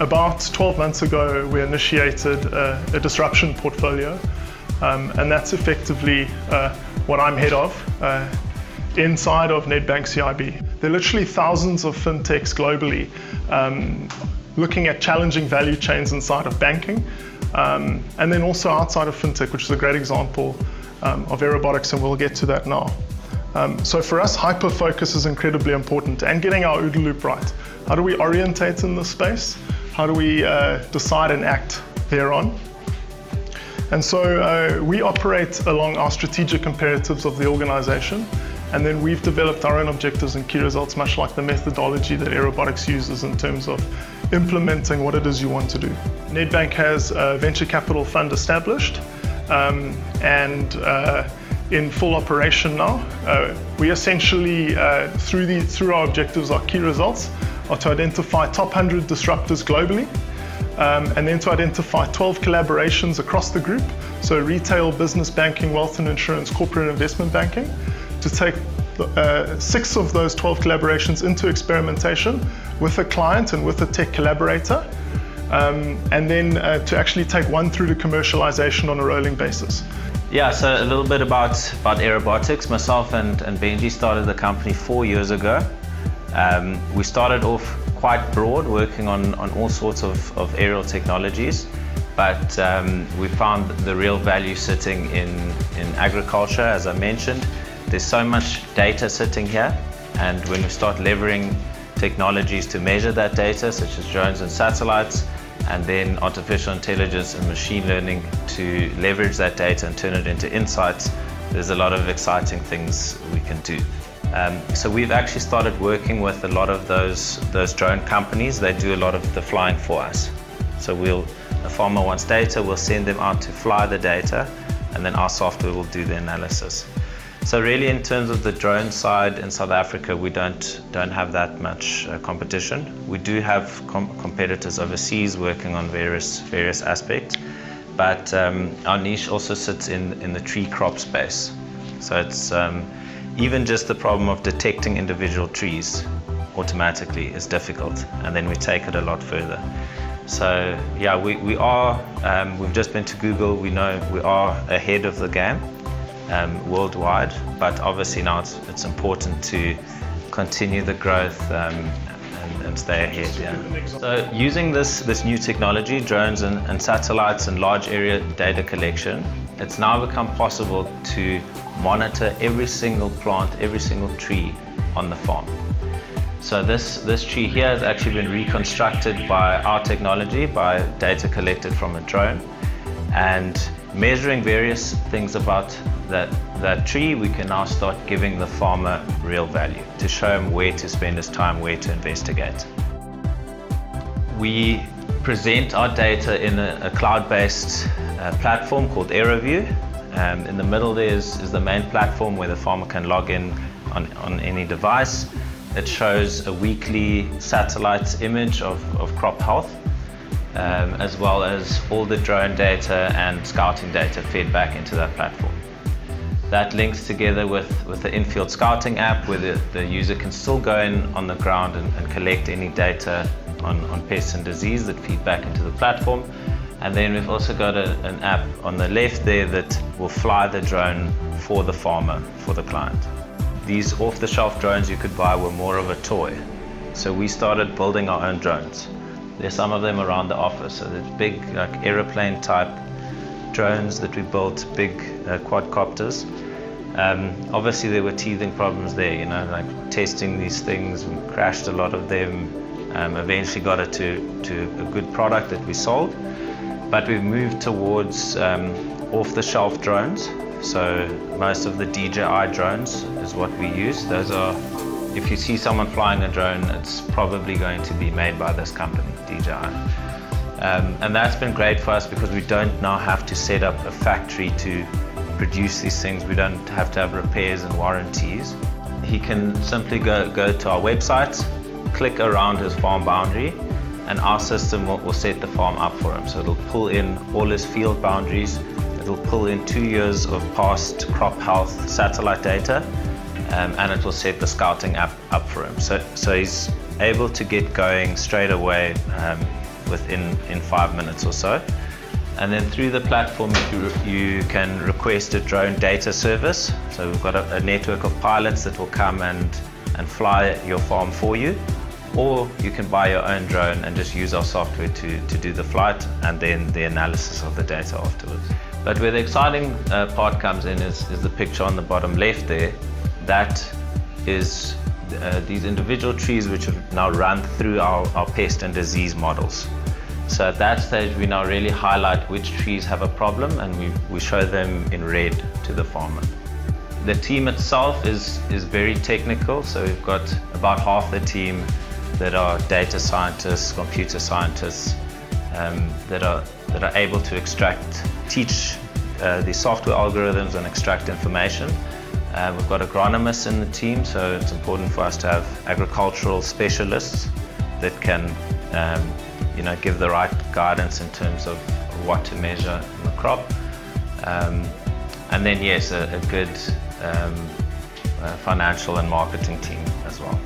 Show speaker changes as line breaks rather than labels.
About 12 months ago, we initiated a disruption portfolio, and that's effectively what I'm head of inside of Nedbank CIB. There are literally thousands of fintechs globally looking at challenging value chains inside of banking, and then also outside of fintech, which is a great example of Aerobotics, and we'll get to that now. So for us, hyper-focus is incredibly important, and getting our OODA loop right. How do we orientate in this space? How do we decide and act thereon? And so we operate along our strategic imperatives of the organization, and then we've developed our own objectives and key results, much like the methodology that Aerobotics uses in terms of implementing what it is you want to do. Nedbank has a venture capital fund established, and in full operation now. We essentially, through our objectives, our key results, are to identify top 100 disruptors globally, and then to identify 12 collaborations across the group, so retail, business banking, wealth and insurance, corporate and investment banking, to take 6 of those 12 collaborations into experimentation with a client and with a tech collaborator, and then to actually take 1 through to commercialization on a rolling basis.
Yeah, so a little bit about Aerobotics. Myself and Benji started the company 4 years ago. We started off quite broad, working on all sorts of aerial technologies, but we found the real value sitting in agriculture, as I mentioned. There's so much data sitting here, and when we start leveraging technologies to measure that data, such as drones and satellites, and then artificial intelligence and machine learning to leverage that data and turn it into insights, there's a lot of exciting things we can do. So we've actually started working with a lot of those drone companies. They do a lot of the flying for us. So a farmer wants data, we'll send them out to fly the data, and then our software will do the analysis. So really, in terms of the drone side in South Africa, we don't have that much competition. We do have competitors overseas working on various aspects, but our niche also sits in the tree crop space. So it's even just the problem of detecting individual trees automatically is difficult, and then we take it a lot further. So yeah, we've just been to Google. We know we are ahead of the game worldwide, but obviously now it's important to continue the growth and stay ahead. Yeah. So using this new technology, drones and satellites and large area data collection, it's now become possible to monitor every single plant, every single tree on the farm. So this tree here has actually been reconstructed by our technology, by data collected from a drone, and measuring various things about that tree, we can now start giving the farmer real value to show him where to spend his time, where to investigate. We present our data in a cloud-based platform called AeroView. In the middle there is the main platform where the farmer can log in on any device. It shows a weekly satellite image of crop health, as well as all the drone data and scouting data fed back into that platform. That links together with the in-field scouting app, where the user can still go in on the ground and collect any data on pests and disease that feed back into the platform. And then we've also got an app on the left there that will fly the drone for the farmer, for the client. These off-the-shelf drones you could buy were more of a toy. So we started building our own drones. There's some of them around the office. So there's big, like aeroplane type drones that we built, big quadcopters. Obviously there were teething problems there, you know, like testing these things. We crashed a lot of them. Eventually got it to a good product that we sold. But we've moved towards off-the-shelf drones. So most of the DJI drones is what we use. Those are, if you see someone flying a drone, it's probably going to be made by this company, DJI. And that's been great for us because we don't now have to set up a factory to produce these things. We don't have to have repairs and warranties. He can simply go to our website, click around his farm boundary, and our system will set the farm up for him. So it'll pull in all his field boundaries. It'll pull in 2 years of past crop health satellite data, and it will set the scouting app up for him. So he's able to get going straight away within 5 minutes or so. And then through the platform, you can request a drone data service. So we've got a network of pilots that will come and fly your farm for you. Or you can buy your own drone and just use our software to do the flight and then the analysis of the data afterwards. But where the exciting part comes in is the picture on the bottom left there. That is these individual trees which have now run through our pest and disease models. So at that stage, we now really highlight which trees have a problem, and we show them in red to the farmer. The team itself is very technical, so we've got about half the team that are data scientists, computer scientists, that are able to teach the software algorithms and extract information. We've got agronomists in the team, so it's important for us to have agricultural specialists that can give the right guidance in terms of what to measure in the crop. And then yes, a good financial and marketing team as well.